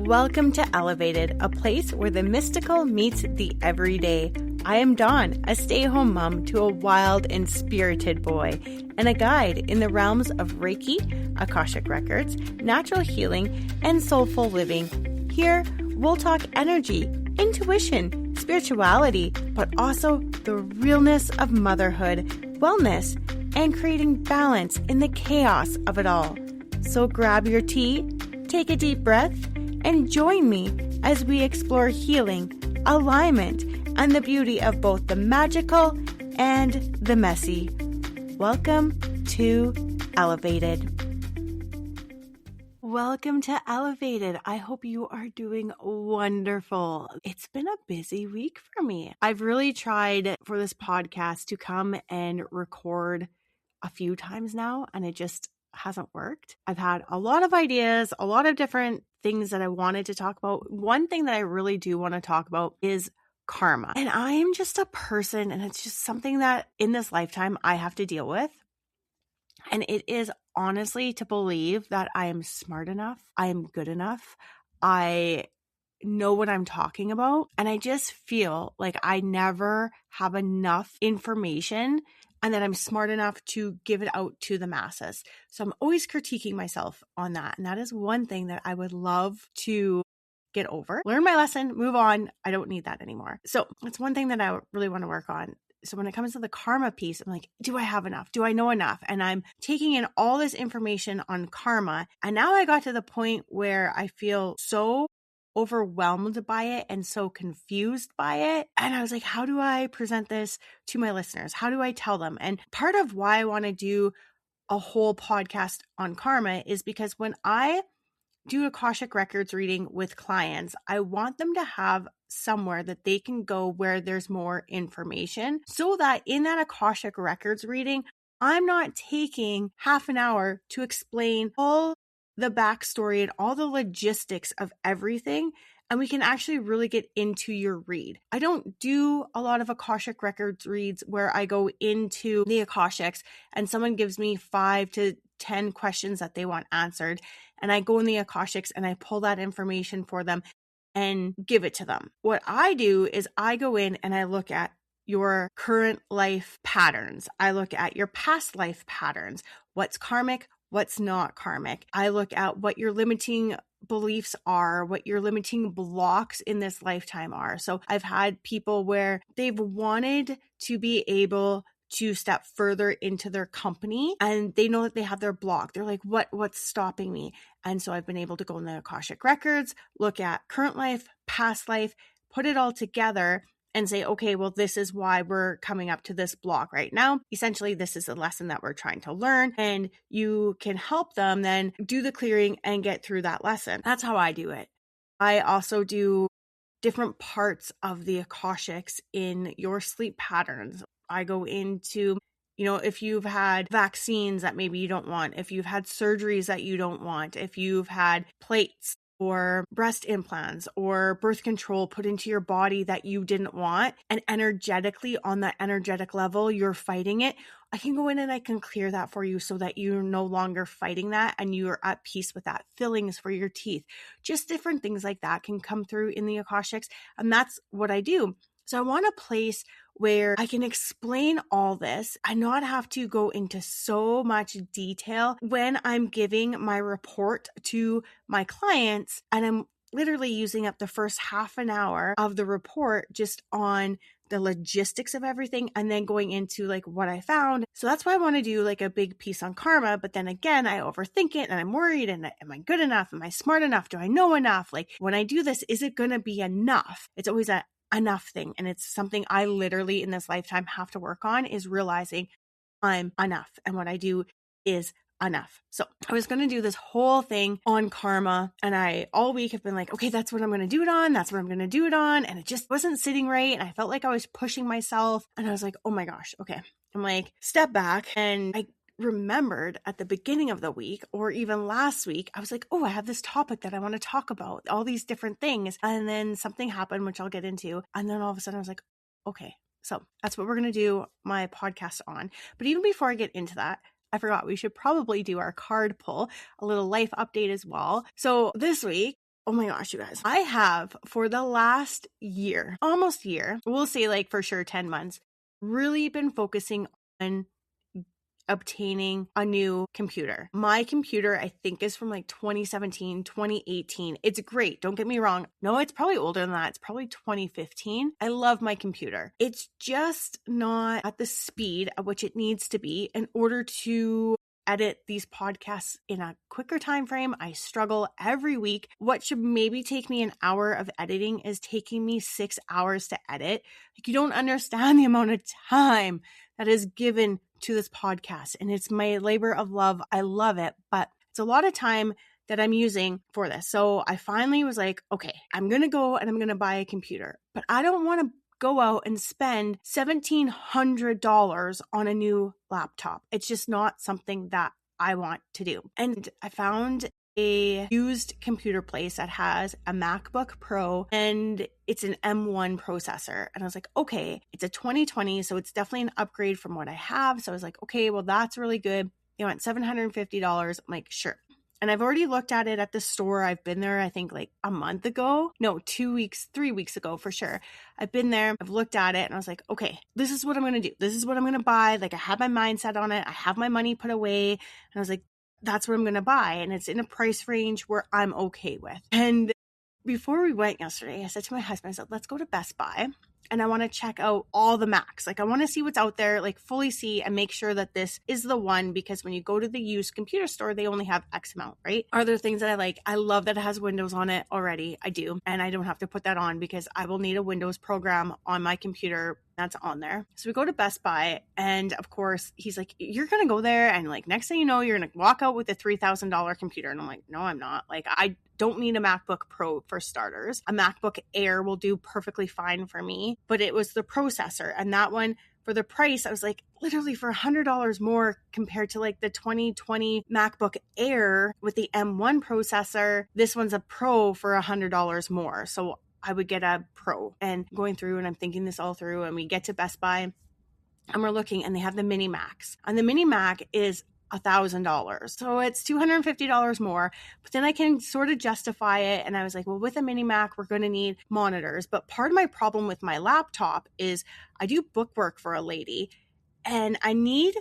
Welcome to Elevated, a place where the mystical meets the everyday. I am Dawn, a stay-at-home mom to a wild and spirited boy, and a guide in the realms of Reiki, Akashic Records, natural healing, and soulful living. Here, we'll talk energy, intuition, spirituality, but also the realness of motherhood, wellness, and creating balance in the chaos of it all. So grab your tea, take a deep breath, and join me as we explore healing, alignment, and the beauty of both the magical and the messy. Welcome to Elevated. Welcome to Elevated. I hope you are doing wonderful. It's been a busy week for me. I've really tried for this podcast to come and record a few times now, and it just hasn't worked. I've had a lot of ideas, a lot of different things that I wanted to talk about. One thing that I really do want to talk about is karma. And I am just a person, and it's just something that in this lifetime I have to deal with. And it is honestly to believe that I am smart enough, I am good enough, I know what I'm talking about. And I just feel like I never have enough information and that I'm smart enough to give it out to the masses. So I'm always critiquing myself on that. And that is one thing that I would love to get over. Learn my lesson, move on. I don't need that anymore. So it's one thing that I really want to work on. So when it comes to the karma piece, I'm like, do I have enough? Do I know enough? And I'm taking in all this information on karma. And now I got to the point where I feel so overwhelmed by it and so confused by it. And I was like, how do I present this to my listeners? How do I tell them? And part of why I want to do a whole podcast on karma is because when I do Akashic Records reading with clients, I want them to have somewhere that they can go where there's more information so that in that Akashic Records reading, I'm not taking half an hour to explain all the backstory and all the logistics of everything, and we can actually really get into your read. I don't do a lot of Akashic Records reads where I go into the Akashics and someone gives me 5 to 10 questions that they want answered, and I go in the Akashics and I pull that information for them and give it to them. What I do is I go in and I look at your current life patterns. I look at your past life patterns. What's karmic? What's not karmic? I look at what your limiting beliefs are, what your limiting blocks in this lifetime are. So I've had people where they've wanted to be able to step further into their company and they know that they have their block. They're like, what's stopping me? And so I've been able to go in the Akashic Records, look at current life, past life, put it all together and say, okay, well, this is why we're coming up to this block right now. Essentially, this is a lesson that we're trying to learn, and you can help them then do the clearing and get through that lesson. That's how I do it. I also do different parts of the Akashics in your sleep patterns. I go into, if you've had vaccines that maybe you don't want, if you've had surgeries that you don't want, if you've had plates or breast implants or birth control put into your body that you didn't want, and energetically on that energetic level, you're fighting it, I can go in and I can clear that for you so that you're no longer fighting that and you're at peace with that. Fillings for your teeth, just different things like that can come through in the Akashics. And that's what I do. So I want a place where I can explain all this and not have to go into so much detail when I'm giving my report to my clients, and I'm literally using up the first half an hour of the report just on the logistics of everything and then going into like what I found. So that's why I want to do like a big piece on karma. But then again, I overthink it and I'm worried. And am I good enough? Am I smart enough? Do I know enough? Like when I do this, is it going to be enough? It's always a enough thing. And it's something I literally in this lifetime have to work on, is realizing I'm enough. And what I do is enough. So I was going to do this whole thing on karma, and I all week have been like, okay, that's what I'm going to do it on. That's what I'm going to do it on. And it just wasn't sitting right. And I felt like I was pushing myself, and I was like, oh my gosh. Okay. I'm like, step back. And I remembered at the beginning of the week or even last week, I was like, oh, I have this topic that I want to talk about, all these different things. And then something happened, which I'll get into. And then all of a sudden I was like, okay, so that's what we're going to do my podcast on. But even before I get into that, I forgot we should probably do our card pull, a little life update as well. So this week, Oh my gosh, you guys. I have for the last year, almost year, we'll say like for sure 10 months, really been focusing on obtaining a new computer. My computer, I think, is from like 2017, 2018. It's great. Don't get me wrong. No, it's probably older than that. It's probably 2015. I love my computer. It's just not at the speed at which it needs to be in order to edit these podcasts in a quicker time frame. I struggle every week. What should maybe take me an hour of editing is taking me 6 hours to edit. Like, you don't understand the amount of time that is given to this podcast, and it's my labor of love. I love it, but it's a lot of time that I'm using for this. So I finally was like, okay, I'm going to go and I'm going to buy a computer, but I don't want to go out and spend $1,700 on a new laptop. It's just not something that I want to do. And I found a used computer place that has a MacBook Pro and it's an M1 processor. And I was like, okay, it's a 2020, so it's definitely an upgrade from what I have. So I was like, okay, well, that's really good. They went $750. I'm like, sure. And I've already looked at it at the store. I've been there, I think like a month ago. No, 2 weeks, 3 weeks ago for sure. I've been there. I've looked at it and I was like, okay, this is what I'm going to do. This is what I'm going to buy. Like, I have my mindset on it. I have my money put away. And I was like, that's what I'm going to buy. And it's in a price range where I'm okay with. And before we went yesterday, I said to my husband, I said, let's go to Best Buy. And I want to check out all the Macs. Like, I want to see what's out there, like fully see and make sure that this is the one, because when you go to the used computer store, they only have X amount, right? Are there things that I like? I love that it has Windows on it already. I do. And I don't have to put that on because I will need a Windows program on my computer that's on there. So we go to Best Buy, and of course he's like, you're going to go there and like next thing you know, you're going to walk out with a $3,000 computer. And I'm like, no, I'm not. Like, I don't need a MacBook Pro for starters. A MacBook Air will do perfectly fine for me, but it was the processor, and that one, for the price, I was like, literally for $100 more compared to like the 2020 MacBook Air with the M1 processor. This one's a Pro for $100 more. So I would get a Pro. And going through, and I'm thinking this all through, and we get to Best Buy and we're looking, and they have the Mini Macs, and the Mini Mac is $1,000. So it's $250 more, but then I can sort of justify it. And I was like, well, with a Mini Mac, we're going to need monitors. But part of my problem with my laptop is I do bookwork for a lady, and I need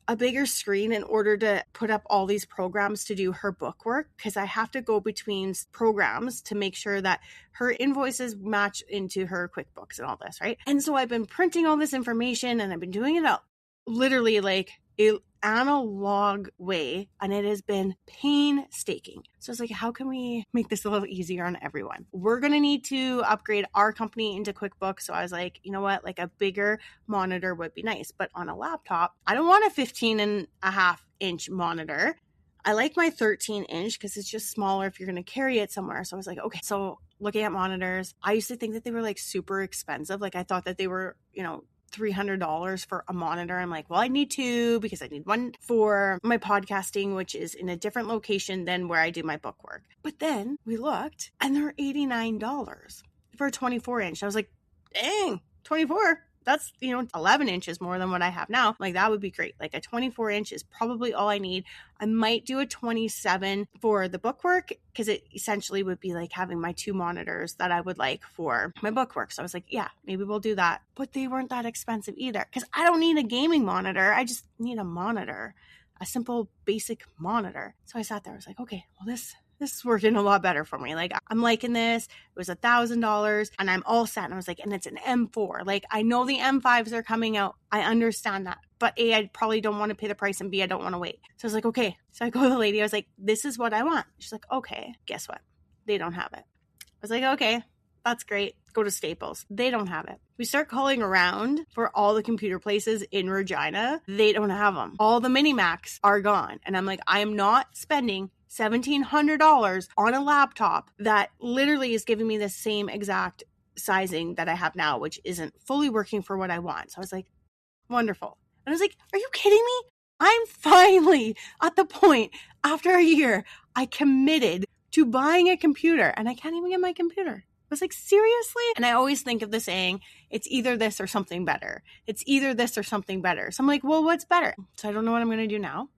a bigger screen in order to put up all these programs to do her bookwork, because I have to go between programs to make sure that her invoices match into her QuickBooks and all this, right? And so I've been printing all this information, and I've been doing it out literally like an analog way, and it has been painstaking. So it's like, how can we make this a little easier on everyone? We're going to need to upgrade our company into QuickBooks. So I was like, you know what, like a bigger monitor would be nice. But on a laptop, I don't want a 15.5-inch monitor. I like my 13-inch because it's just smaller if you're going to carry it somewhere. So I was like, okay. So looking at monitors, I used to think that they were like super expensive. Like, I thought that they were, $300 for a monitor. I'm like, well, I need two because I need one for my podcasting, which is in a different location than where I do my bookwork. But then we looked, and they're $89 for a 24-inch. I was like, dang, 24. That's, 11 inches more than what I have now. Like, that would be great. Like, a 24-inch is probably all I need. I might do a 27 for the bookwork, because it essentially would be like having my two monitors that I would like for my bookwork. So I was like, yeah, maybe we'll do that. But they weren't that expensive either, because I don't need a gaming monitor. I just need a monitor, a simple basic monitor. So I sat there. I was like, okay, well, this is working a lot better for me. Like, I'm liking this. It was $1,000 and I'm all set. And I was like, and it's an M4. Like, I know the M5s are coming out. I understand that. But A, I probably don't want to pay the price, and B, I don't want to wait. So I was like, okay. So I go to the lady. I was like, this is what I want. She's like, okay, guess what? They don't have it. I was like, okay, that's great. Go to Staples. They don't have it. We start calling around for all the computer places in Regina. They don't have them. All the Mini Macs are gone. And I'm like, I am not spending $1,700 on a laptop that literally is giving me the same exact sizing that I have now, which isn't fully working for what I want. So I was like, wonderful. And I was like, are you kidding me? I'm finally at the point, after a year, I committed to buying a computer, and I can't even get my computer. I was like, seriously? And I always think of the saying, it's either this or something better. It's either this or something better. So I'm like, well, what's better? So I don't know what I'm going to do now.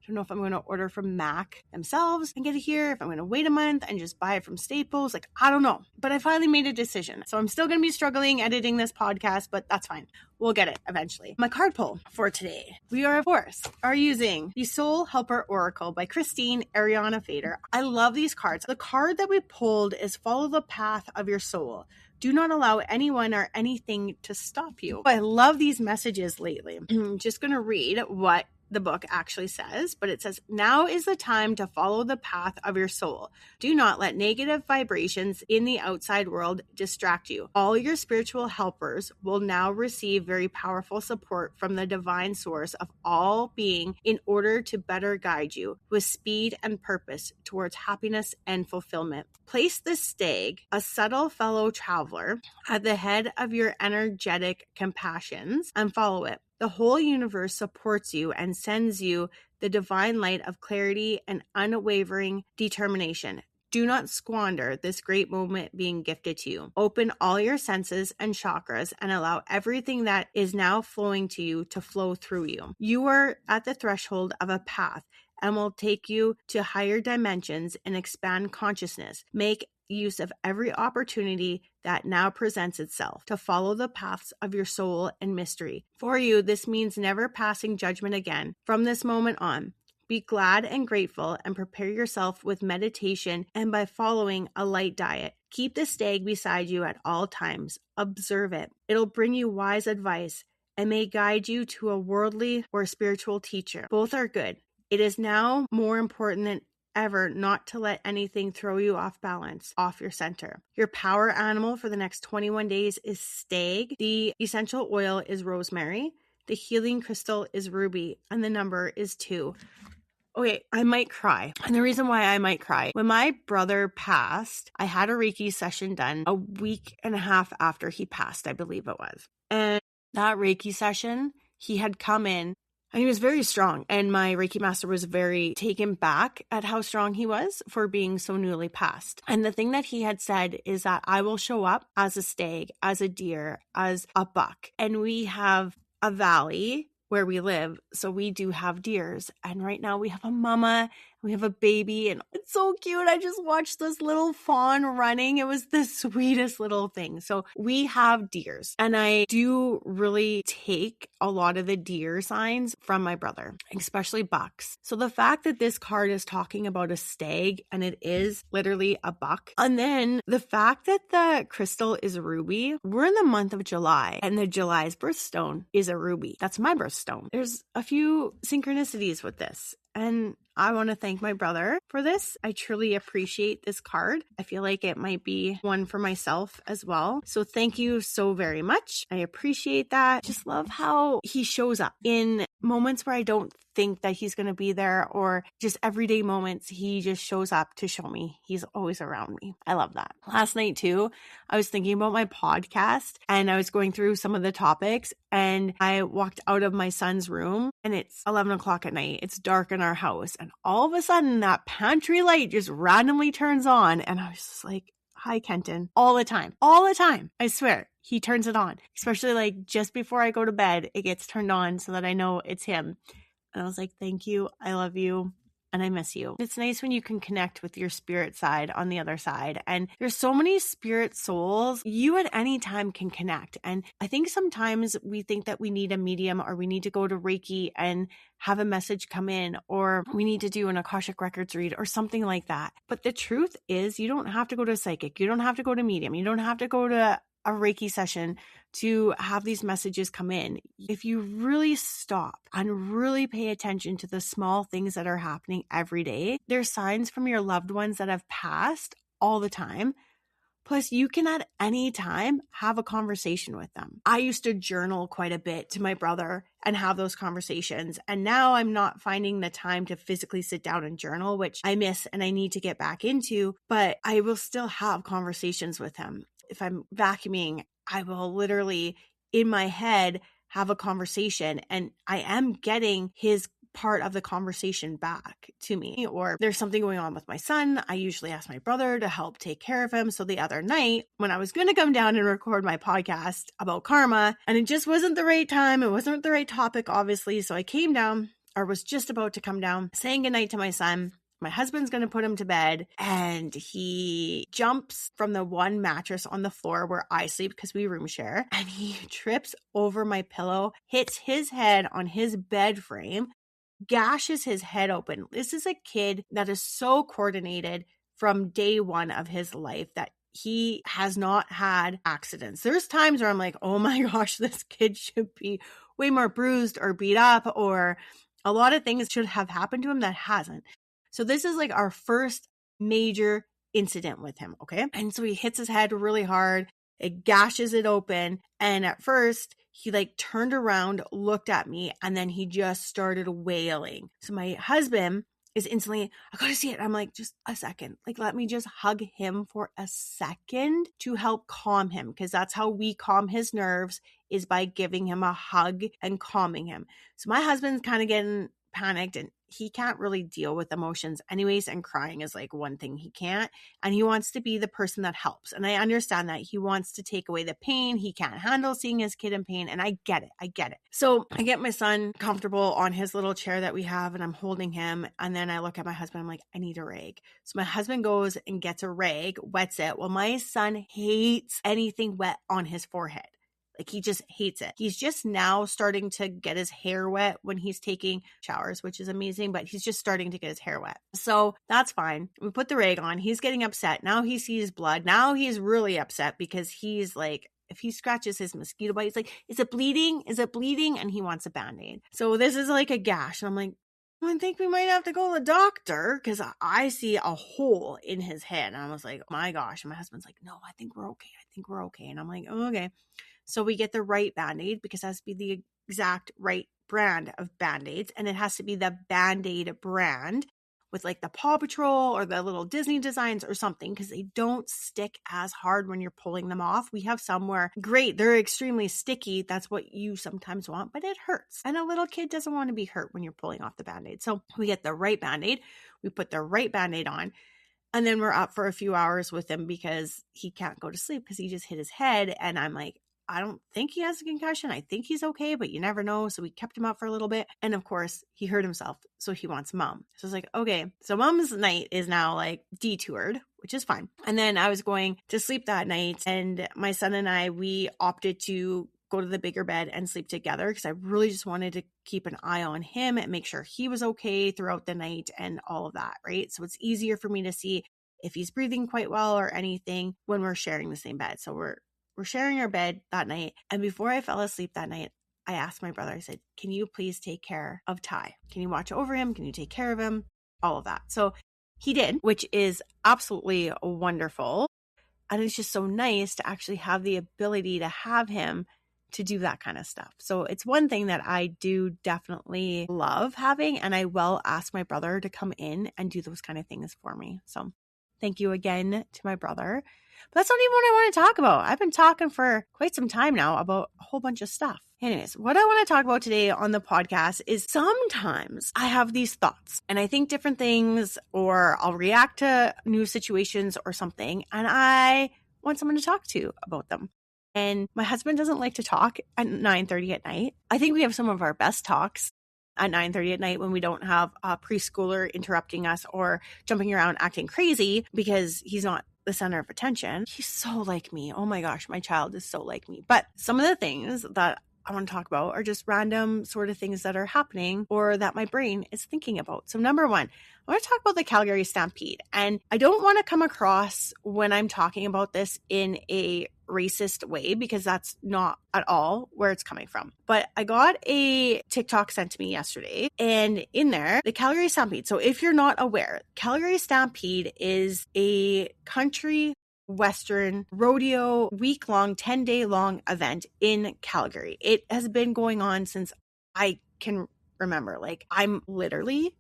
I don't know if I'm going to order from Mac themselves and get it here, if I'm going to wait a month and just buy it from Staples. Like, I don't know. But I finally made a decision. So I'm still going to be struggling editing this podcast, but that's fine. We'll get it eventually. My card pull for today. We are, of course, using the Soul Helper Oracle by Christine Ariana Fader. I love these cards. The card that we pulled is Follow the Path of Your Soul. Do not allow anyone or anything to stop you. I love these messages lately. I'm just going to read what the book actually says, but it says, now is the time to follow the path of your soul. Do not let negative vibrations in the outside world distract you. All your spiritual helpers will now receive very powerful support from the divine source of all being in order to better guide you with speed and purpose towards happiness and fulfillment. Place the stag, a subtle fellow traveler, at the head of your energetic compassions and follow it. The whole universe supports you and sends you the divine light of clarity and unwavering determination. Do not squander this great moment being gifted to you. Open all your senses and chakras and allow everything that is now flowing to you to flow through you. You are at the threshold of a path and will take you to higher dimensions and expand consciousness. Make use of every opportunity that now presents itself to follow the paths of your soul and mystery. For you, this means never passing judgment again. From this moment on, be glad and grateful and prepare yourself with meditation and by following a light diet. Keep the stag beside you at all times. Observe it. It'll bring you wise advice and may guide you to a worldly or spiritual teacher. Both are good. It is now more important than ever not to let anything throw you off balance, off your center. Your power animal for the next 21 days is stag. The essential oil is rosemary. The healing crystal is ruby, and the number is 2. Okay, I might cry. And the reason why I might cry, when my brother passed, I had a Reiki session done a week and a half after he passed, I believe it was. And that Reiki session, he had come in and he was very strong. And my Reiki master was very taken back at how strong he was for being so newly passed. And the thing that he had said is that I will show up as a stag, as a deer, as a buck. And we have a valley where we live. So we do have deers. And right now we have a mama, we have a baby, and it's so cute. I just watched this little fawn running. It was the sweetest little thing. So we have deers, and I do really take a lot of the deer signs from my brother, especially bucks. So the fact that this card is talking about a stag and it is literally a buck, and then the fact that the crystal is ruby, we're in the month of July, and the July's birthstone is a ruby. That's my birthstone. There's a few synchronicities with this. And I want to thank my brother for this. I truly appreciate this card. I feel like it might be one for myself as well. So thank you so very much. I appreciate that. Just love how he shows up in moments where I don't think that he's going to be there, or just everyday moments. He just shows up to show me he's always around me. I love that. Last night too, I was thinking about my podcast and I was going through some of the topics, and I walked out of my son's room and it's 11 o'clock at night. It's dark in our house. And all of a sudden that pantry light just randomly turns on. And I was just like, hi, Kenton, all the time. I swear. He turns it on, especially like just before I go to bed, it gets turned on so that I know it's him. And I was like, thank you. I love you. And I miss you. It's nice when you can connect with your spirit side on the other side. And there's so many spirit souls you at any time can connect. And I think sometimes we think that we need a medium, or we need to go to Reiki and have a message come in, or we need to do an Akashic Records read or something like that. But the truth is, you don't have to go to a psychic. You don't have to go to medium. You don't have to go to a Reiki session to have these messages come in. If you really stop and really pay attention to the small things that are happening every day, there's signs from your loved ones that have passed all the time. Plus, you can at any time have a conversation with them. I used to journal quite a bit to my brother and have those conversations. And now I'm not finding the time to physically sit down and journal, which I miss and I need to get back into, but I will still have conversations with him. If I'm vacuuming, I will literally in my head have a conversation, and I am getting his part of the conversation back to me. Or there's something going on with my son, I usually ask my brother to help take care of him. So the other night when I was going to come down and record my podcast about karma, and it just wasn't the right time, it wasn't the right topic, obviously. So I came down, or was just about to come down, saying goodnight to my son. My husband's going to put him to bed, and he jumps from the one mattress on the floor where I sleep because we room share, and he trips over my pillow, hits his head on his bed frame, gashes his head open. This is a kid that is so coordinated from day one of his life that he has not had accidents. There's times where I'm like, oh my gosh, this kid should be way more bruised or beat up, or a lot of things should have happened to him that hasn't. So this is like our first major incident with him, okay? And so he hits his head really hard. It gashes it open. And at first, he like turned around, looked at me, and then he just started wailing. So my husband is instantly, I gotta see it. I'm like, just a second. Like, let me just hug him for a second to help calm him, because that's how we calm his nerves, is by giving him a hug and calming him. So my husband's kind of getting panicked, and he can't really deal with emotions anyways, and crying is like one thing he can't, and he wants to be the person that helps. And I understand that he wants to take away the pain. He can't handle seeing his kid in pain, and I get it. So I get my son comfortable on his little chair that we have, and I'm holding him, and then I look at my husband. I'm like, I need a rag. So my husband goes and gets a rag, wets it. Well, my son hates anything wet on his forehead. Like, he just hates it. He's just now starting to get his hair wet when he's taking showers, which is amazing, but he's just starting to get his hair wet. So that's fine. We put the rag on. He's getting upset. Now he sees blood. Now he's really upset because he's like, if he scratches his mosquito bite, he's like, is it bleeding? Is it bleeding? And he wants a Band-Aid. So this is like a gash. And I'm like, I think we might have to go to the doctor, because I see a hole in his head. And I was like, oh my gosh. And my husband's like, no, I think we're okay. And I'm like, oh, okay. So we get the right Band-Aid, because it has to be the exact right brand of Band-Aids. And it has to be the Band-Aid brand with like the Paw Patrol or the little Disney designs or something, because they don't stick as hard when you're pulling them off. We have some where, great, they're extremely sticky. That's what you sometimes want, but it hurts. And a little kid doesn't want to be hurt when you're pulling off the Band-Aid. So we get the right Band-Aid. We put the right Band-Aid on. And then we're up for a few hours with him because he can't go to sleep because he just hit his head. And I'm like, I don't think he has a concussion. I think he's okay, but you never know. So we kept him up for a little bit. And of course, he hurt himself. So he wants mom. So it's like, okay. So mom's night is now like detoured, which is fine. And then I was going to sleep that night. And my son and I, we opted to go to the bigger bed and sleep together, because I really just wanted to keep an eye on him and make sure he was okay throughout the night and all of that, right? So it's easier for me to see if he's breathing quite well or anything when we're sharing the same bed. So we're sharing our bed that night. And before I fell asleep that night, I asked my brother, I said, can you please take care of Ty? Can you watch over him? Can you take care of him? All of that. So he did, which is absolutely wonderful. And it's just so nice to actually have the ability to have him to do that kind of stuff. So it's one thing that I do definitely love having, and I will ask my brother to come in and do those kind of things for me. So thank you again to my brother. But that's not even what I want to talk about. I've been talking for quite some time now about a whole bunch of stuff. Anyways, what I want to talk about today on the podcast is sometimes I have these thoughts and I think different things, or I'll react to new situations or something, and I want someone to talk to about them. And my husband doesn't like to talk at 9:30 at night. I think we have some of our best talks at 9:30 at night when we don't have a preschooler interrupting us or jumping around acting crazy because he's not the center of attention. He's so like me. Oh my gosh, my child is so like me. But some of the things that I want to talk about are just random sort of things that are happening or that my brain is thinking about. So number one, I want to talk about the Calgary Stampede. And I don't want to come across when I'm talking about this in a racist way, because that's not at all where it's coming from. But I got a TikTok sent to me yesterday, and in there, the Calgary Stampede. So if you're not aware, Calgary Stampede is a country Western rodeo week-long, 10-day-long event in Calgary. It has been going on since I can remember. Like, I'm literally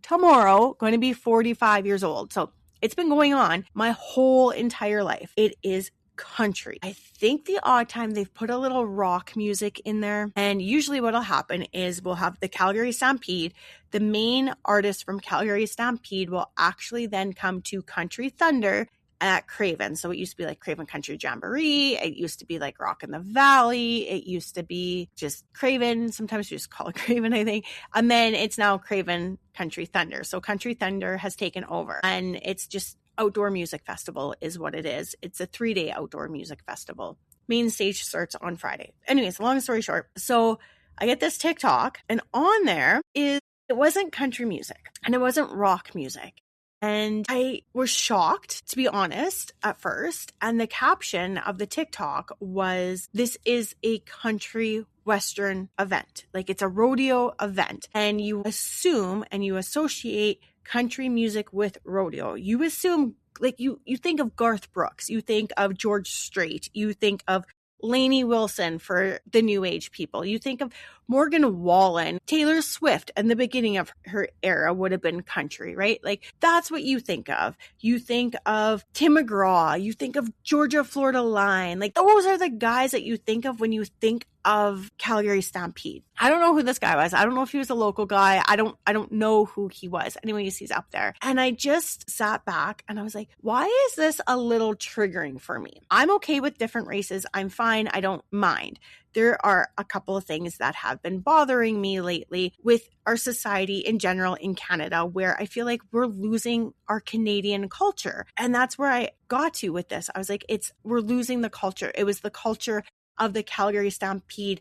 tomorrow going to be 45 years old. So it's been going on my whole entire life. It is country. I think the odd time they've put a little rock music in there. And usually what'll happen is we'll have the Calgary Stampede. The main artist from Calgary Stampede will actually then come to Country Thunder at Craven. So it used to be like Craven Country Jamboree. It used to be like Rock in the Valley. It used to be just Craven. Sometimes you just call it Craven, I think. And then it's now Craven Country Thunder. So Country Thunder has taken over, and it's just outdoor music festival is what it is. It's a 3-day outdoor music festival. Main stage starts on Friday. Anyways, long story short. So I get this TikTok, and on there it wasn't country music and it wasn't rock music. And I was shocked, to be honest, at first. And the caption of the TikTok was, "This is a country Western event." Like, it's a rodeo event. And you assume and you associate country music with rodeo. You assume, like, you think of Garth Brooks, you think of George Strait, you think of Lainey Wilson for the new age people. You think of Morgan Wallen, Taylor Swift, and the beginning of her era would have been country, right? Like, that's what you think of. You think of Tim McGraw, you think of Georgia Florida Line. Like, those are the guys that you think of when you think of Calgary Stampede. I don't know who this guy was. I don't know if he was a local guy. I don't know who he was. Anyways, he's up there. And I just sat back and I was like, why is this a little triggering for me? I'm okay with different races. I'm fine. I don't mind. There are a couple of things that have been bothering me lately with our society in general in Canada, where I feel like we're losing our Canadian culture. And that's where I got to with this. I was like, we're losing the culture. It was the culture of the Calgary Stampede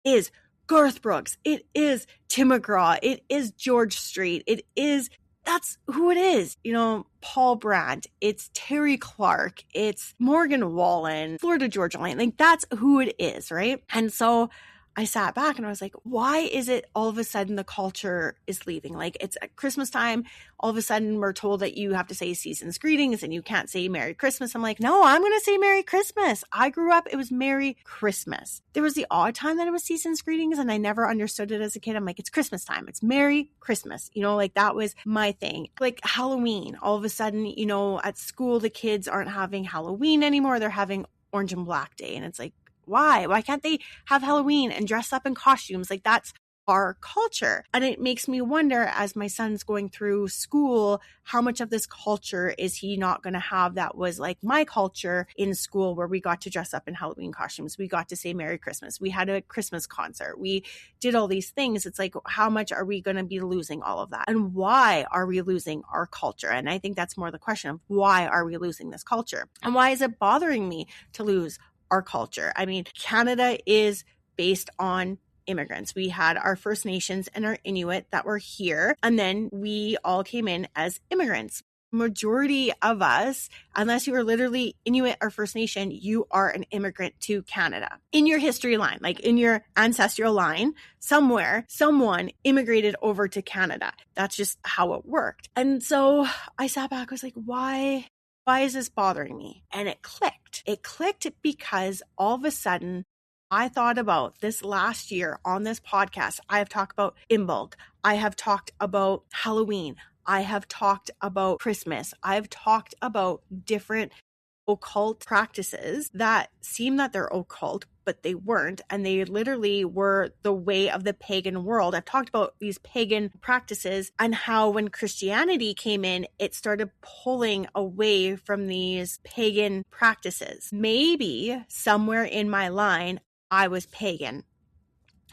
is Garth Brooks. It is Tim McGraw. It is George Strait. That's who it is. You know, Paul Brandt. It's Terry Clark. It's Morgan Wallen, Florida Georgia Line. Like, that's who it is, right? And so I sat back and I was like, why is it all of a sudden the culture is leaving? Like, it's at Christmas time. All of a sudden we're told that you have to say season's greetings and you can't say Merry Christmas. I'm like, no, I'm going to say Merry Christmas. I grew up, it was Merry Christmas. There was the odd time that it was season's greetings and I never understood it as a kid. I'm like, it's Christmas time. It's Merry Christmas. You know, like, that was my thing. Like Halloween, all of a sudden, you know, at school, the kids aren't having Halloween anymore. They're having Orange and Black Day. And it's like, why can't they have Halloween and dress up in costumes? Like, that's our culture. And it makes me wonder, as my son's going through school, how much of this culture is he not going to have that was like my culture in school, where we got to dress up in Halloween costumes. We got to say Merry Christmas. We had a Christmas concert. We did all these things. It's like, how much are we going to be losing all of that? And why are we losing our culture? And I think that's more the question of, why are we losing this culture? And why is it bothering me to lose our culture? I mean, Canada is based on immigrants. We had our First Nations and our Inuit that were here, and then we all came in as immigrants. Majority of us, unless you are literally Inuit or First Nation, you are an immigrant to Canada. In your history line, like in your ancestral line, somewhere, someone immigrated over to Canada. That's just how it worked. And so I sat back, I was like, why is this bothering me? And it clicked. It clicked because all of a sudden I thought about this last year on this podcast. I have talked about Imbolc. I have talked about Halloween. I have talked about Christmas. I've talked about different occult practices that seem that they're occult, but they weren't. And they literally were the way of the pagan world. I've talked about these pagan practices and how when Christianity came in, it started pulling away from these pagan practices. Maybe somewhere in my line, I was pagan.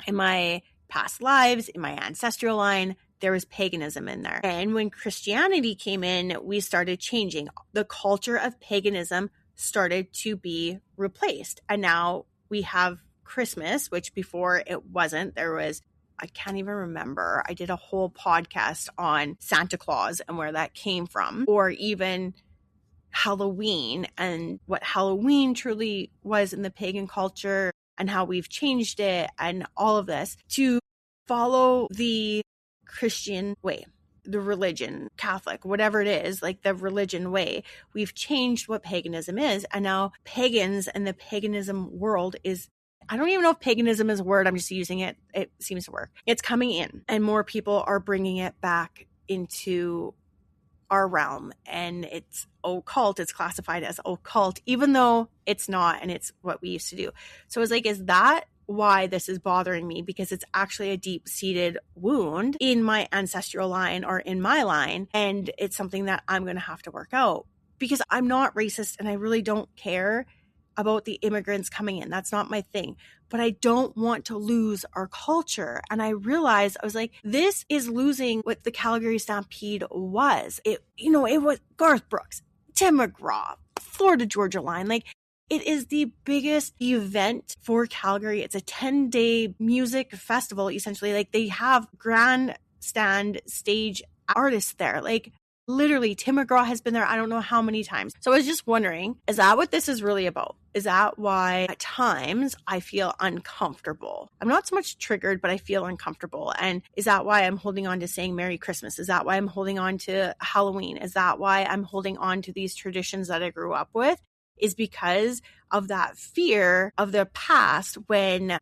In my past lives, in my ancestral line, there was paganism in there. And when Christianity came in, we started changing. The culture of paganism started to be replaced. And now we have Christmas, which before it wasn't. There was, I can't even remember. I did a whole podcast on Santa Claus and where that came from, or even Halloween and what Halloween truly was in the pagan culture and how we've changed it and all of this to follow the Christian way, the religion, Catholic, whatever it is, like the religion way. We've changed what paganism is. And now pagans and the paganism world is, I don't even know if paganism is a word. I'm just using it. It seems to work. It's coming in and more people are bringing it back into our realm, and it's occult. It's classified as occult, even though it's not, and it's what we used to do. So it's like, is that why this is bothering me? Because it's actually a deep-seated wound in my ancestral line or in my line, and it's something that I'm going to have to work out. because I'm not racist and I really don't care about the immigrants coming in. That's not my thing. But I don't want to lose our culture. And I realized, I was like, this is losing what the Calgary Stampede was. It was Garth Brooks, Tim McGraw, Florida Georgia Line. Like, it is the biggest event for Calgary. It's a 10-day music festival, essentially. Like, they have grandstand stage artists there. Like, literally, Tim McGraw has been there I don't know how many times. So I was just wondering, is that what this is really about? Is that why at times I feel uncomfortable? I'm not so much triggered, but I feel uncomfortable. And is that why I'm holding on to saying Merry Christmas? Is that why I'm holding on to Halloween? Is that why I'm holding on to these traditions that I grew up with? Is because of that fear of the past when,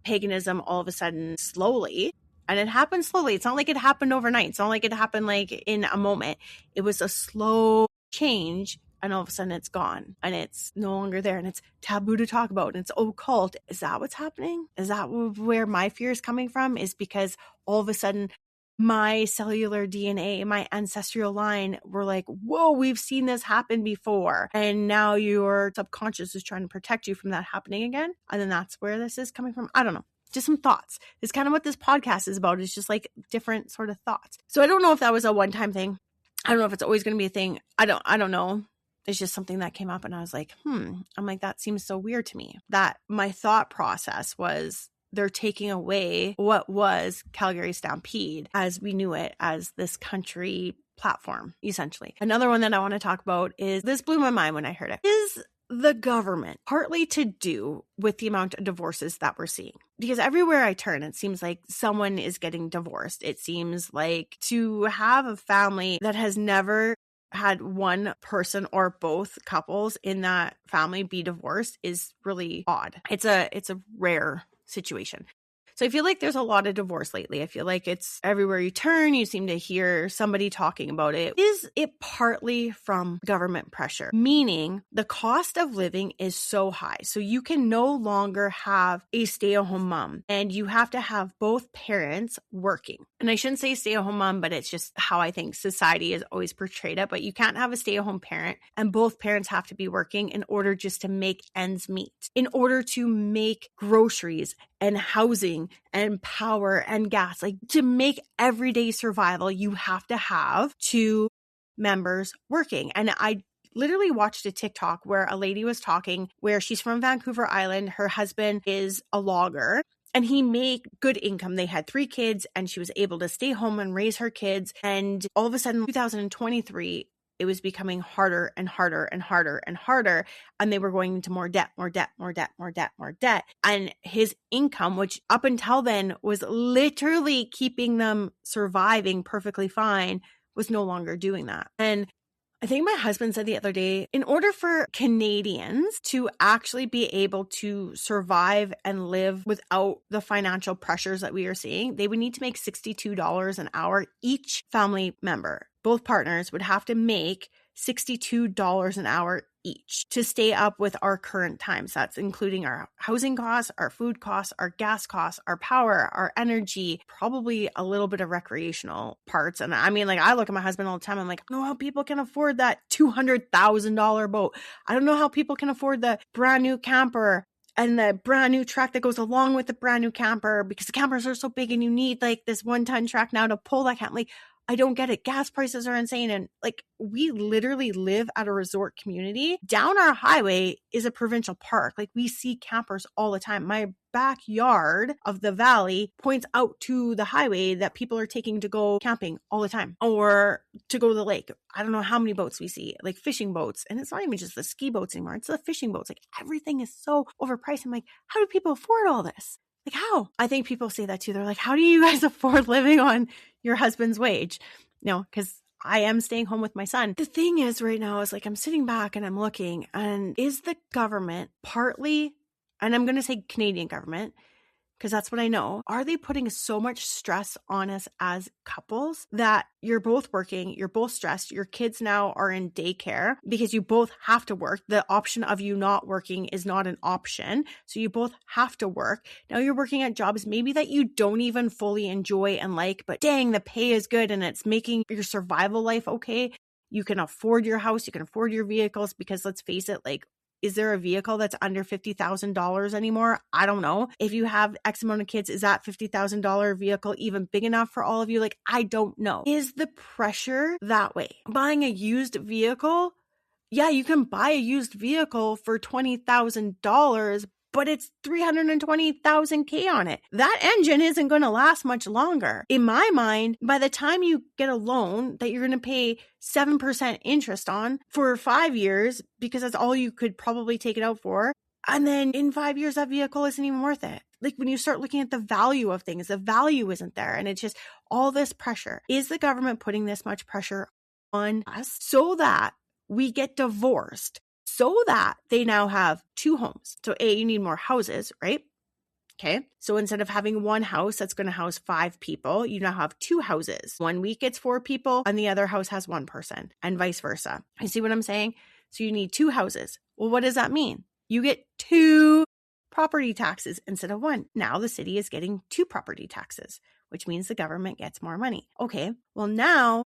paganism all of a sudden slowly, and it happened slowly. It's not like it happened overnight. It's not like it happened like in a moment. It was a slow change, and all of a sudden it's gone and it's no longer there and it's taboo to talk about and it's occult. Is that what's happening? Is that where my fear is coming from? Is because all of a sudden my cellular DNA, my ancestral line, were like, whoa, we've seen this happen before. And now your subconscious is trying to protect you from that happening again. And then that's where this is coming from. I don't know. Just some thoughts. It's kind of what this podcast is about. It's just like different sort of thoughts. So I don't know if that was a one-time thing. I don't know if it's always going to be a thing. I don't know. It's just something that came up and I was like, I'm like, that seems so weird to me. That my thought process was, they're taking away what was Calgary Stampede as we knew it as this country platform, essentially. Another one that I want to talk about is, this blew my mind when I heard it, is the government, partly to do with the amount of divorces that we're seeing. Because everywhere I turn, it seems like someone is getting divorced. It seems like to have a family that has never had one person or both couples in that family be divorced is really odd. It's a rare situation. So I feel like there's a lot of divorce lately. I feel like it's everywhere you turn, you seem to hear somebody talking about it. Is it partly from government pressure? Meaning the cost of living is so high. So you can no longer have a stay-at-home mom and you have to have both parents working. And I shouldn't say stay-at-home mom, but it's just how I think society has always portrayed it. But you can't have a stay-at-home parent and both parents have to be working in order just to make ends meet, in order to make groceries and housing and power and gas. Like, to make everyday survival, you have to have two members working. And I literally watched a TikTok where a lady was talking, where she's from Vancouver Island. Her husband is a logger and he made good income. They had 3 kids and she was able to stay home and raise her kids. And all of a sudden, 2023, it was becoming harder and harder and harder and harder. And they were going into more debt, more debt, more debt, more debt, more debt. And his income, which up until then was literally keeping them surviving perfectly fine, was no longer doing that. And I think my husband said the other day, in order for Canadians to actually be able to survive and live without the financial pressures that we are seeing, they would need to make $62 an hour. Each family member, both partners, would have to make $62 an hour each to stay up with our current times. That's including our housing costs, our food costs, our gas costs, our power, our energy, probably a little bit of recreational parts. And I mean, like, I look at my husband all the time. I'm like, I don't know how people can afford that $200,000 boat. I don't know how people can afford the brand new camper and the brand new truck that goes along with the brand new camper, because the campers are so big and you need like this 1-ton truck now to pull that camp. Like, I don't get it. Gas prices are insane. And like, we literally live at a resort community. Down our highway is a provincial park. Like, we see campers all the time. My backyard of the valley points out to the highway that people are taking to go camping all the time or to go to the lake. I don't know how many boats we see, like fishing boats. And it's not even just the ski boats anymore. It's the fishing boats. Like, everything is so overpriced. I'm like, how do people afford all this? Like, how? I think people say that too. They're like, how do you guys afford living on your husband's wage? No, because I am staying home with my son. The thing is right now is like, I'm sitting back and I'm looking, and is the government partly, and I'm going to say Canadian government, because that's what I know, are they putting so much stress on us as couples that you're both working, you're both stressed, your kids now are in daycare because you both have to work. The option of you not working is not an option. So you both have to work. Now you're working at jobs maybe that you don't even fully enjoy and like, but dang, the pay is good and it's making your survival life okay. You can afford your house, you can afford your vehicles, because let's face it, like, is there a vehicle that's under $50,000 anymore? I don't know. If you have X amount of kids, is that $50,000 vehicle even big enough for all of you? Like, I don't know. Is the pressure that way? Buying a used vehicle, yeah, you can buy a used vehicle for $20,000, but it's 320,000 K on it. That engine isn't going to last much longer. In my mind, by the time you get a loan that you're going to pay 7% interest on for 5 years, because that's all you could probably take it out for, and then in 5 years, that vehicle isn't even worth it. Like, when you start looking at the value of things, the value isn't there. And it's just all this pressure. Is the government putting this much pressure on us so that we get divorced, so that they now have 2 homes? So you need more houses, right? Okay. So instead of having one house that's going to house 5 people, you now have 2 houses. One week it's 4 people and the other house has 1 person, and vice versa. You see what I'm saying? So you need 2 houses. Well, what does that mean? You get 2 property taxes instead of 1. Now the city is getting 2 property taxes, which means the government gets more money. Okay. Well, now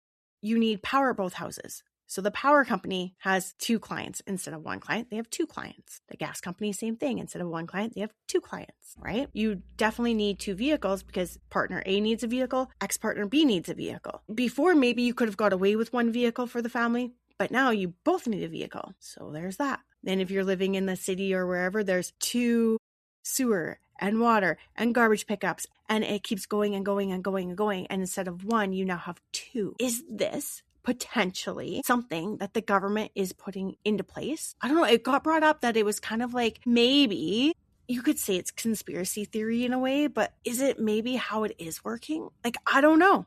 you need power at both houses. So the power company has 2 clients instead of 1 client. They have 2 clients. The gas company, same thing. Instead of 1 client, they have 2 clients, right? You definitely need 2 vehicles because partner A needs a vehicle, ex-partner B needs a vehicle. Before, maybe you could have got away with 1 vehicle for the family, but now you both need a vehicle. So there's that. Then if you're living in the city or wherever, there's 2 sewer and water and garbage pickups, and it keeps going and going and going and going. And instead of 1, you now have 2. Is this potentially something that the government is putting into place? I don't know. It got brought up that it was kind of like, maybe you could say it's conspiracy theory in a way, but is it maybe how it is working? Like, I don't know.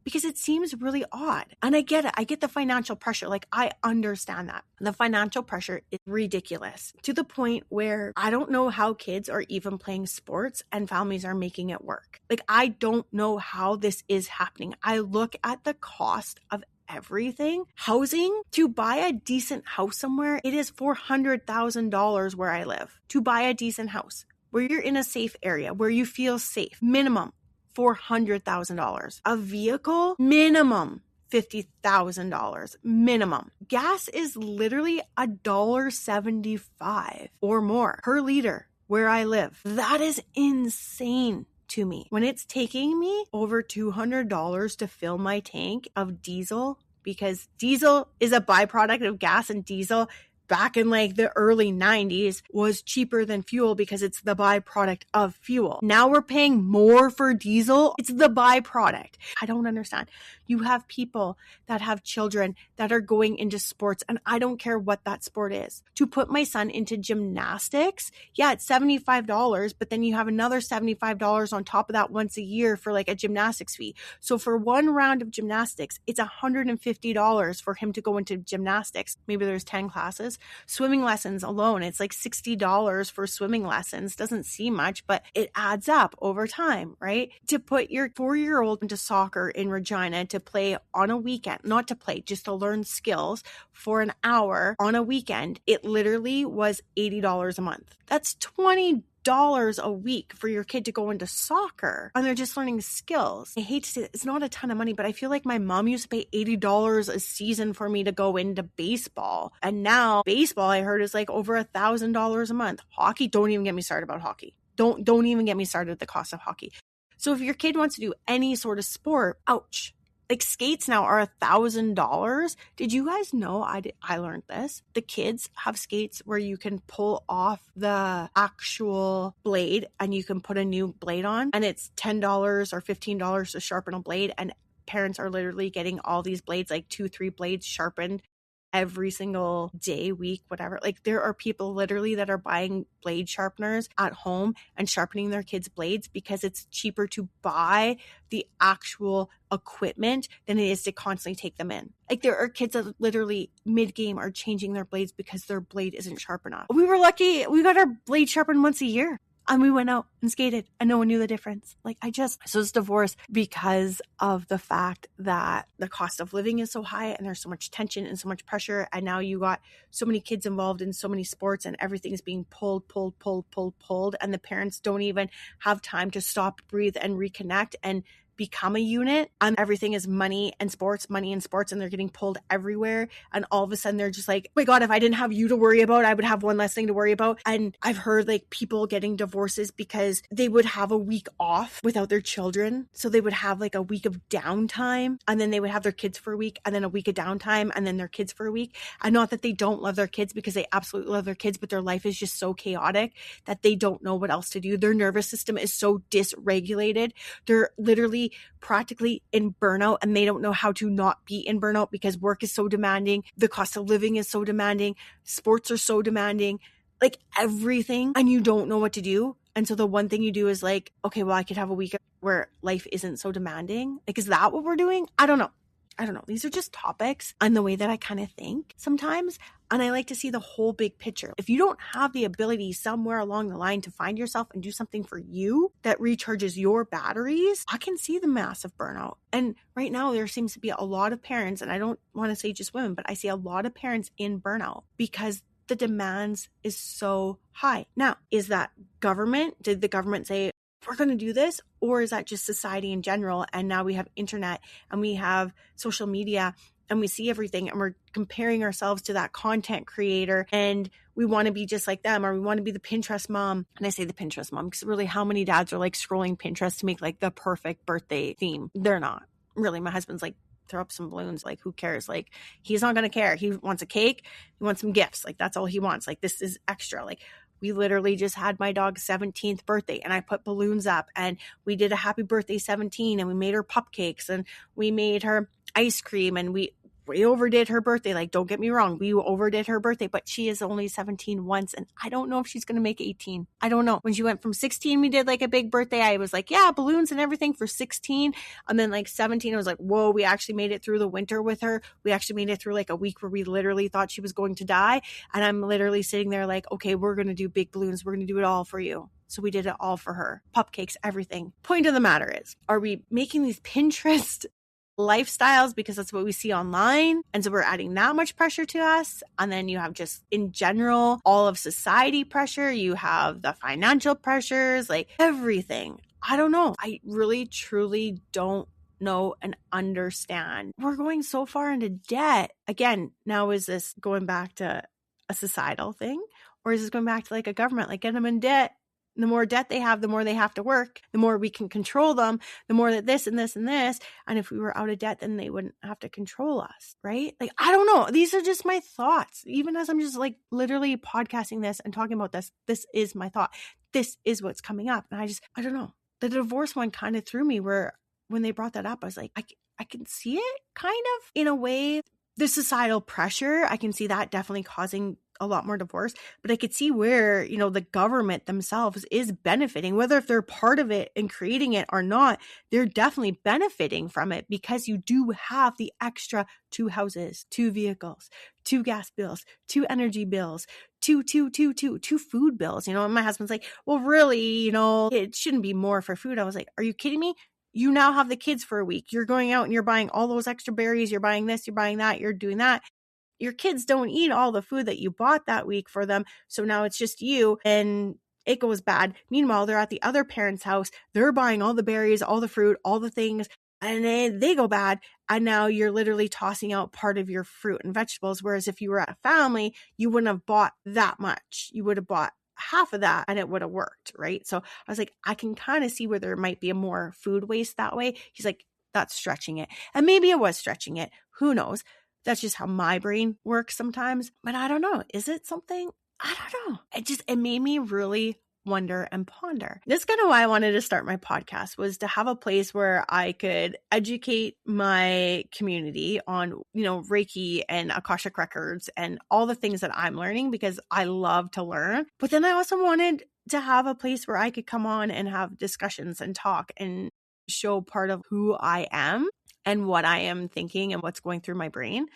Because it seems really odd. And I get it. I get the financial pressure. Like, I understand that. The financial pressure is ridiculous to the point where I don't know how kids are even playing sports and families are making it work. Like, I don't know how this is happening. I look at the cost of everything. Housing, to buy a decent house somewhere, it is $400,000 where I live. To buy a decent house, where you're in a safe area, where you feel safe, minimum $400,000. A vehicle, minimum $50,000 minimum. Gas is literally $1.75 or more per liter where I live. That is insane to me. When it's taking me over $200 to fill my tank of diesel, because diesel is a byproduct of gas, and diesel back in like the early 90s was cheaper than fuel because it's the byproduct of fuel. Now we're paying more for diesel. It's the byproduct. I don't understand. You have people that have children that are going into sports, and I don't care what that sport is. To put my son into gymnastics, yeah, it's $75, but then you have another $75 on top of that once a year for like a gymnastics fee. So for 1 round of gymnastics, it's $150 for him to go into gymnastics. Maybe there's 10 classes. Swimming lessons alone, it's like $60 for swimming lessons. Doesn't seem much, but it adds up over time, right? To put your 4-year-old into soccer in Regina to play on a weekend, not to play, just to learn skills for an hour on a weekend, it literally was $80 a month. That's $20 a week for your kid to go into soccer, and they're just learning skills. I hate to say it's not a ton of money, but I feel like my mom used to pay $80 a season for me to go into baseball, and now baseball, I heard, is like over $1,000 a month. Hockey, don't even get me started about hockey. Don't even get me started at the cost of hockey. So if your kid wants to do any sort of sport, ouch. Like, skates now are $1,000. Did you guys know? I learned this. The kids have skates where you can pull off the actual blade and you can put a new blade on, and it's $10 or $15 to sharpen a blade. And parents are literally getting all these blades, like 2-3 blades sharpened every single day, week, whatever. Like, there are people literally that are buying blade sharpeners at home and sharpening their kids' blades because it's cheaper to buy the actual equipment than it is to constantly take them in. Like, there are kids that literally mid-game are changing their blades because their blade isn't sharp enough. We were lucky. We got our blade sharpened once a year. And we went out and skated and no one knew the difference. So it's divorce because of the fact that the cost of living is so high and there's so much tension and so much pressure. And now you got so many kids involved in so many sports and everything is being pulled. And the parents don't even have time to stop, breathe, and reconnect and become a unit and everything is money and sports, and they're getting pulled everywhere. And all of a sudden they're just like, oh my God, if I didn't have you to worry about, I would have one less thing to worry about. And I've heard like people getting divorces because they would have a week off without their children. So they would have like a week of downtime, and then they would have their kids for a week, and then a week of downtime, and then their kids for a week. And not that they don't love their kids, because they absolutely love their kids, but their life is just so chaotic that they don't know what else to do. Their nervous system is so dysregulated. They're literally practically in burnout, and they don't know how to not be in burnout because work is so demanding. The cost of living is so demanding. Sports are so demanding, like everything, and you don't know what to do. And so the one thing you do is like, okay, well, I could have a week where life isn't so demanding. Like, is that what we're doing? I don't know. These are just topics and the way that I kind of think sometimes. And I like to see the whole big picture. If you don't have the ability somewhere along the line to find yourself and do something for you that recharges your batteries, I can see the massive burnout. And right now there seems to be a lot of parents, and I don't want to say just women, but I see a lot of parents in burnout because the demands is so high. Now, is that government? Did the government say, we're going to do this? Or is that just society in general? And now we have internet and we have social media and we see everything and we're comparing ourselves to that content creator and we want to be just like them, or we want to be the Pinterest mom. And I say the Pinterest mom because really how many dads are like scrolling Pinterest to make like the perfect birthday theme? They're not. Really, my husband's like, throw up some balloons. Like, who cares? Like, he's not going to care. He wants a cake. He wants some gifts. Like, that's all he wants. Like, this is extra. Like, we literally just had my dog's 17th birthday and I put balloons up and we did a happy birthday 17 and we made her cupcakes and we made her ice cream and we overdid her birthday. Like, don't get me wrong, we overdid her birthday, but she is only 17 once and I don't know if she's going to make 18. I don't know. When she went from 16, we did like a big birthday. I was like, yeah, balloons and everything for 16. And then like 17, I was like, whoa, we actually made it through the winter with her. We actually made it through like a week where we literally thought she was going to die. And I'm literally sitting there like, okay, we're going to do big balloons. We're going to do it all for you. So we did it all for her. Cupcakes, everything. Point of the matter is, are we making these Pinterest lifestyles because that's what we see online, and so we're adding that much pressure to us? And then you have just in general all of society pressure, you have the financial pressures, like everything. I don't know. I really truly don't know and understand. We're going so far into debt. Again, now is this going back to a societal thing, or is this going back to like a government, like get them in debt? The more debt they have, the more they have to work, the more we can control them, the more that this and this and this. And if we were out of debt, then they wouldn't have to control us, right? Like, I don't know. These are just my thoughts. Even as I'm just like literally podcasting this and talking about this, this is my thought. This is what's coming up. And I don't know. The divorce one kind of threw me, where when they brought that up, I was like, I can see it kind of in a way. The societal pressure, I can see that definitely causing a lot more divorce, but I could see where, you know, the government themselves is benefiting, whether if they're part of it and creating it or not, they're definitely benefiting from it because you do have the extra 2 houses, 2 vehicles, 2 gas bills, 2 energy bills, 2 food bills, you know. And my husband's like, well, really, you know, it shouldn't be more for food. I was like, are you kidding me? You now have the kids for a week. You're going out and you're buying all those extra berries. You're buying this, you're buying that, you're doing that. Your kids don't eat all the food that you bought that week for them. So now it's just you and it goes bad. Meanwhile, they're at the other parent's house. They're buying all the berries, all the fruit, all the things, and then they go bad. And now you're literally tossing out part of your fruit and vegetables. Whereas if you were at a family, you wouldn't have bought that much. You would have bought half of that and it would have worked, right? So I was like, I can kind of see where there might be a more food waste that way. He's like, that's stretching it. And maybe it was stretching it. Who knows? That's just how my brain works sometimes. But I don't know. Is it something? I don't know. It made me really wonder and ponder. That's kind of why I wanted to start my podcast, was to have a place where I could educate my community on, you know, Reiki and Akashic Records and all the things that I'm learning, because I love to learn. But then I also wanted to have a place where I could come on and have discussions and talk and show part of who I am and what I am thinking and what's going through my brain.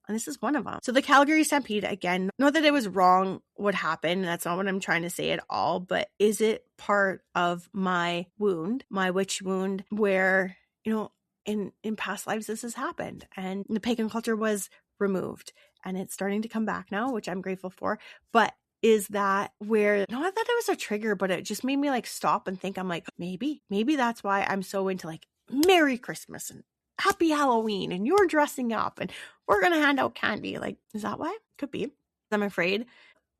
And this is one of them. So the Calgary Stampede, again, not that it was wrong what happened. That's not what I'm trying to say at all. But is it part of my wound, my witch wound, where, you know, in past lives this has happened and the pagan culture was removed and it's starting to come back now, which I'm grateful for. But is that where, not that it was a trigger, but it just made me like stop and think. I'm like, maybe that's why I'm so into like Merry Christmas and Happy Halloween, and you're dressing up and we're going to hand out candy. Like, is that why? Could be. I'm afraid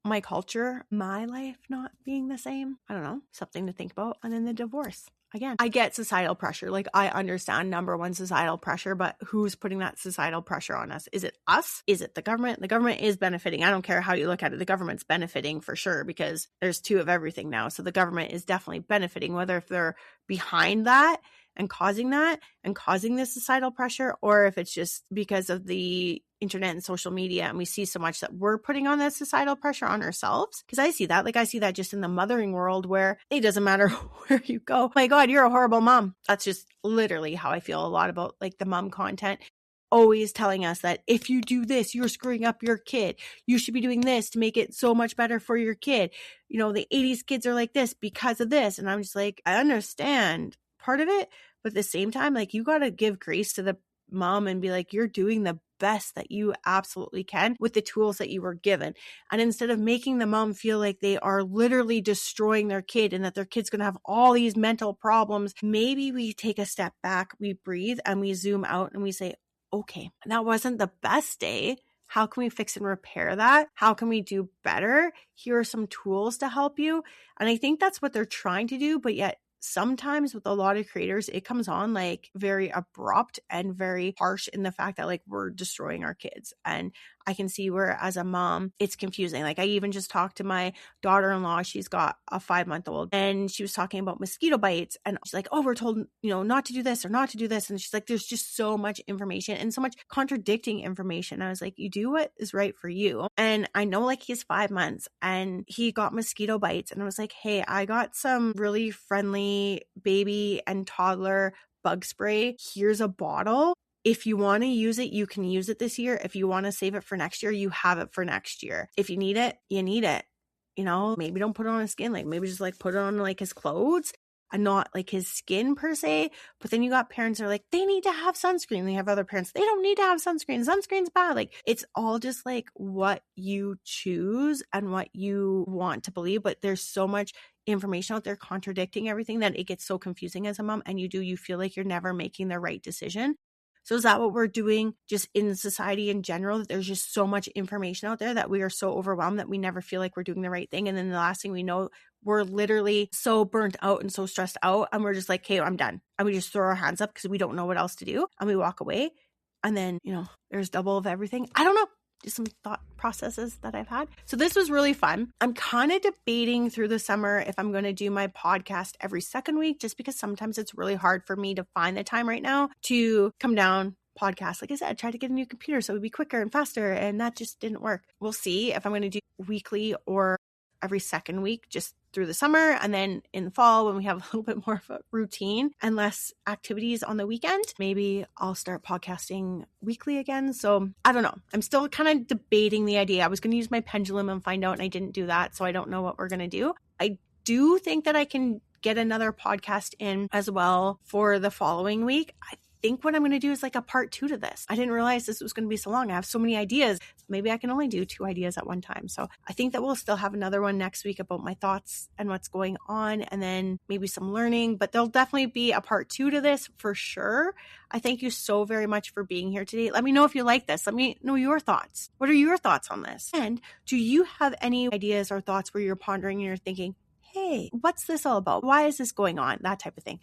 my culture, my life not being the same. I don't know, something to think about. And then the divorce. Again, I get societal pressure. Like, I understand number one societal pressure, but who's putting that societal pressure on us? Is it us? Is it the government? The government is benefiting. I don't care how you look at it. The government's benefiting for sure, because there's two of everything now. So the government is definitely benefiting, whether if they're behind that and causing this societal pressure, or if it's just because of the internet and social media, and we see so much that we're putting on that societal pressure on ourselves. Because I see that just in the mothering world, where it doesn't matter where you go. Oh my God, you're a horrible mom. That's just literally how I feel a lot about like the mom content. Always telling us that if you do this, you're screwing up your kid. You should be doing this to make it so much better for your kid. You know, the 80s kids are like this because of this. And I'm just like, I understand part of it, but at the same time, like, you got to give grace to the mom and be like, you're doing the best that you absolutely can with the tools that you were given. And instead of making the mom feel like they are literally destroying their kid and that their kid's going to have all these mental problems, maybe we take a step back, we breathe, and we zoom out and we say, okay, that wasn't the best day. How can we fix and repair that? How can we do better? Here are some tools to help you. And I think that's what they're trying to do, but yet sometimes with a lot of creators, it comes on like very abrupt and very harsh in the fact that like we're destroying our kids. And I can see where as a mom, it's confusing. Like, I even just talked to my daughter-in-law. She's got a 5-month-old, and she was talking about mosquito bites. And she's like, oh, we're told, not to do this or not to do this. And she's like, there's just so much information and so much contradicting information. I was like, you do what is right for you. And I know like he's 5 months and he got mosquito bites. And I was like, hey, I got some really friendly baby and toddler bug spray. Here's a bottle. If you want to use it, you can use it this year. If you want to save it for next year, you have it for next year. If you need it, you need it. Maybe don't put it on his skin. Like, maybe just like put it on like his clothes and not like his skin per se. But then you got parents that are like, they need to have sunscreen. They have other parents, they don't need to have sunscreen. Sunscreen's bad. Like, it's all just like what you choose and what you want to believe. But there's so much information out there contradicting everything that it gets so confusing as a mom. And you feel like you're never making the right decision. So is that what we're doing just in society in general? That there's just so much information out there that we are so overwhelmed that we never feel like we're doing the right thing. And then the last thing we know, we're literally so burnt out and so stressed out. And we're just like, hey, I'm done. And we just throw our hands up because we don't know what else to do. And we walk away. And then, there's double of everything. I don't know. Just some thought processes that I've had. So this was really fun. I'm kind of debating through the summer if I'm going to do my podcast every second week, just because sometimes it's really hard for me to find the time right now to come down podcast. Like I said, I tried to get a new computer so it would be quicker and faster, and that just didn't work. We'll see if I'm going to do weekly or every second week just through the summer. And then in the fall, when we have a little bit more of a routine and less activities on the weekend, maybe I'll start podcasting weekly again. So I don't know. I'm still kind of debating the idea. I was going to use my pendulum and find out, and I didn't do that. So I don't know what we're going to do. I do think that I can get another podcast in as well for the following week. I think what I'm going to do is like a part 2 to this. I didn't realize this was going to be so long. I have so many ideas. Maybe I can only do 2 ideas at one time. So I think that we'll still have another one next week about my thoughts and what's going on, and then maybe some learning, but there'll definitely be a part 2 to this for sure. I thank you so very much for being here today. Let me know if you like this. Let me know your thoughts. What are your thoughts on this? And do you have any ideas or thoughts where you're pondering and you're thinking, hey, what's this all about? Why is this going on? That type of thing.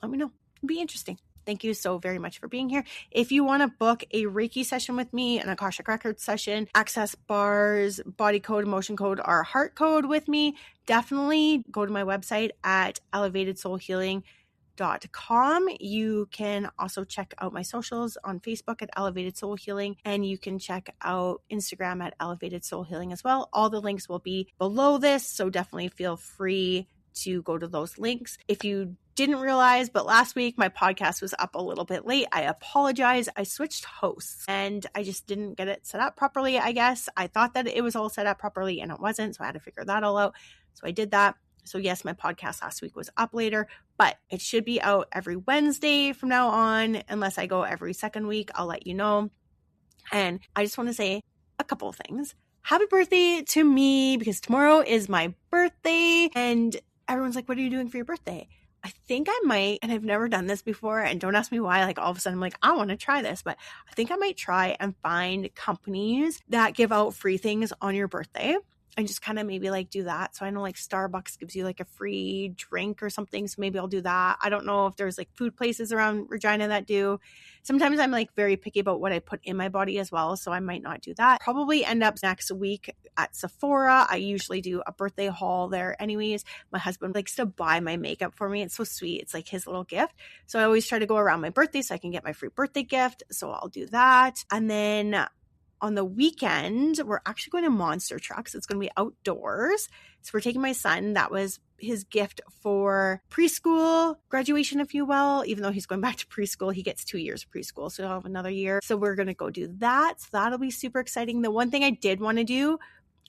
Let me know. It'd be interesting. Thank you so very much for being here. If you want to book a Reiki session with me, an Akashic Records session, access bars, body code, emotion code, or heart code with me, definitely go to my website at elevatedsoulhealing.com. You can also check out my socials on Facebook at Elevated Soul Healing, and you can check out Instagram at Elevated Soul Healing as well. All the links will be below this, so definitely feel free to go to those links. If you didn't realize, but last week my podcast was up a little bit late. I apologize. I switched hosts and I just didn't get it set up properly, I guess. I thought that it was all set up properly and it wasn't, so I had to figure that all out. So I did that. So yes, my podcast last week was up later, but it should be out every Wednesday from now on. Unless I go every second week, I'll let you know. And I just want to say a couple of things. Happy birthday to me, because tomorrow is my birthday, and everyone's like, what are you doing for your birthday? I think I might, and I've never done this before, and don't ask me why, like all of a sudden I'm like, I want to try this, but I think I might try and find companies that give out free things on your birthday and just kind of maybe like do that. So I know like Starbucks gives you like a free drink or something. So maybe I'll do that. I don't know if there's like food places around Regina that do. Sometimes I'm like very picky about what I put in my body as well. So I might not do that. Probably end up next week at Sephora. I usually do a birthday haul there anyways. My husband likes to buy my makeup for me. It's so sweet. It's like his little gift. So I always try to go around my birthday so I can get my free birthday gift. So I'll do that. And then on the weekend, we're actually going to Monster Trucks. It's going to be outdoors. So we're taking my son. That was his gift for preschool graduation, if you will. Even though he's going back to preschool, he gets 2 years of preschool. So he'll have another year. So we're going to go do that. So that'll be super exciting. The one thing I did want to do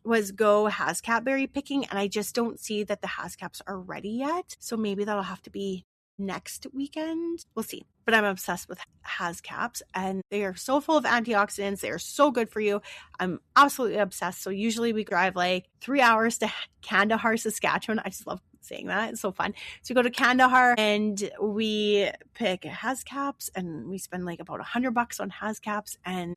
was go Hascap berry picking. And I just don't see that the Hascaps are ready yet. So maybe that'll have to be next weekend. We'll see. But I'm obsessed with Hascaps and they are so full of antioxidants. They are so good for you. I'm absolutely obsessed. So usually we drive like 3 hours to Kandahar, Saskatchewan. I just love saying that. It's so fun. So we go to Kandahar and we pick Hascaps and we spend like about $100 on Hascaps and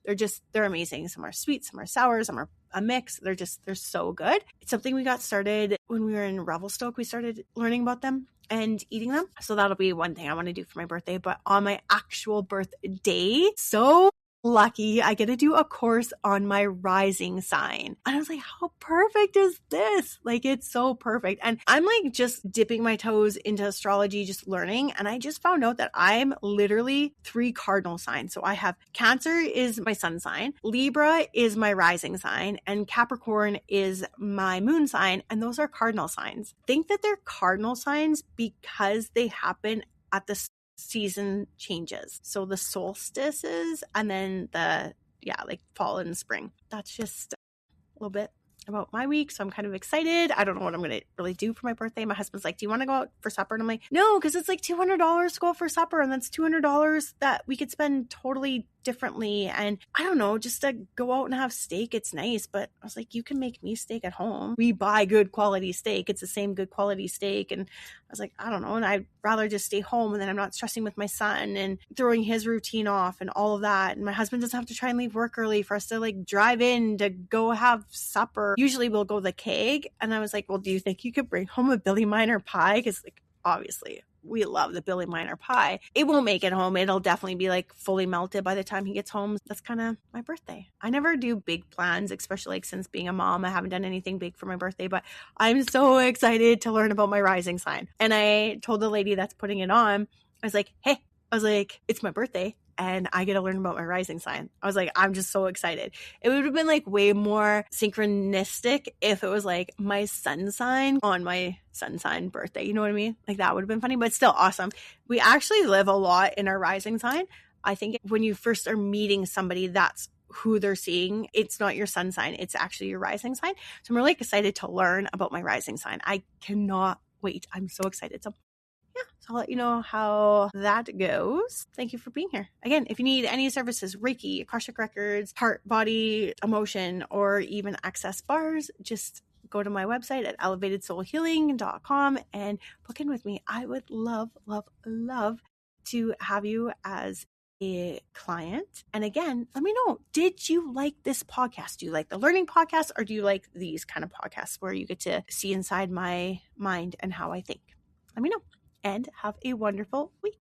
they're amazing. Some are sweet, some are sour, some are a mix. They're so good. It's something we got started when we were in Revelstoke. We started learning about them and eating them. So that'll be one thing I want to do for my birthday. But on my actual birthday, so lucky, I get to do a course on my rising sign. And I was like, how perfect is this? Like, it's so perfect. And I'm like just dipping my toes into astrology, just learning. And I just found out that I'm literally 3 cardinal signs. So I have Cancer is my sun sign, Libra is my rising sign, and Capricorn is my moon sign. And those are cardinal signs. Think that they're cardinal signs because they happen at the season changes. So the solstices and then like fall and spring. That's just a little bit about my week. So I'm kind of excited. I don't know what I'm going to really do for my birthday. My husband's like, do you want to go out for supper? And I'm like, no, because it's like $200 to go out for supper. And that's $200 that we could spend totally differently. And I don't know, just to go out and have steak, it's nice. But I was like, you can make me steak at home. We buy good quality steak. It's the same good quality steak. And I was like, I don't know. And I'd rather just stay home and then I'm not stressing with my son and throwing his routine off and all of that. And my husband doesn't have to try and leave work early for us to like drive in to go have supper. Usually we'll go the keg. And I was like, well, do you think you could bring home a Billy Miner pie? Because like, obviously we love the Billy Miner pie. It won't make it home. It'll definitely be like fully melted by the time he gets home. That's kind of my birthday. I never do big plans, especially like since being a mom. I haven't done anything big for my birthday, but I'm so excited to learn about my rising sign. And I told the lady that's putting it on, I was like, hey, it's my birthday and I get to learn about my rising sign. I was like, I'm just so excited. It would have been like way more synchronistic if it was like my sun sign on my sun sign birthday. You know what I mean? Like that would have been funny, but still awesome. We actually live a lot in our rising sign. I think when you first are meeting somebody, that's who they're seeing. It's not your sun sign. It's actually your rising sign. So I'm really excited to learn about my rising sign. I cannot wait. I'm so excited. So I'll let you know how that goes. Thank you for being here. Again, if you need any services, Reiki, Akashic Records, heart, body, emotion, or even access bars, just go to my website at elevatedsoulhealing.com and book in with me. I would love, love, love to have you as a client. And again, let me know, did you like this podcast? Do you like the learning podcast or do you like these kind of podcasts where you get to see inside my mind and how I think? Let me know. And have a wonderful week.